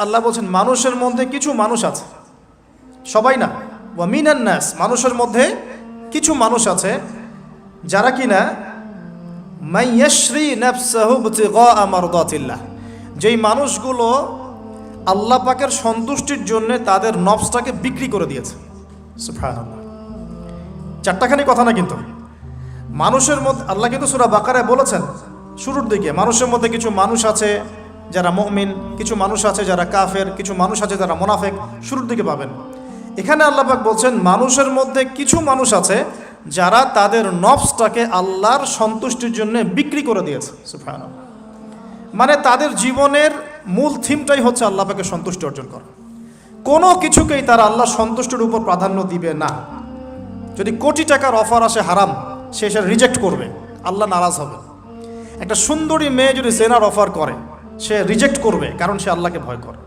আল্লাহ বলছেন মানুষের মধ্যে কিছু মানুষ আছে, সবাই না, ওয়া মিনান নাস, মানুষের মধ্যে কিছু মানুষ আছে যারা কিনা মাইয়াশরি নাফসাহু ইবতিগা মারদাতিল্লাহ, যেই মানুষগুলো আল্লাহ পাকের সন্তুষ্টির জন্য তাদের নফসটাকে বিক্রি করে দিয়েছে। সুবহানাল্লাহ, চারটাখানি কথা না, কিন্তু মানুষের মধ্যে আল্লাহ কিন্তু সূরা বাকারায় বলেছেন শুরুর দিকে, মানুষের মধ্যে কিছু মানুষ আছে যারা মুমিন, কিছু মানুষ আছে যারা কাফের, কিছু মানুষ আছে যারা মুনাফিক, শুরুর দিকে পাবেন। এখানে আল্লাহ পাক বলছেন মানুষের মধ্যে কিছু মানুষ আছে যারা তাদের নফসটাকে আল্লাহর সন্তুষ্টির জন্য বিক্রি করে দিয়েছে। সুবহানাল্লাহ, মানে তাদের জীবনের মূল থিমটাই হচ্ছে আল্লাহ পাকের সন্তুষ্টি অর্জন করা। কোনো কিছুকেই তারা আল্লাহর সন্তুষ্টির উপর প্রাধান্য দিবে না। যদি কোটি টাকার অফার আসে হারাম, সে সেটা রিজেক্ট করবে, আল্লাহ নারাজ হবে। একটা সুন্দরী মেয়ে যদি জেনার অফার করে, সে রিজেক্ট করবে, কারণ সে আল্লাহকে ভয় করে।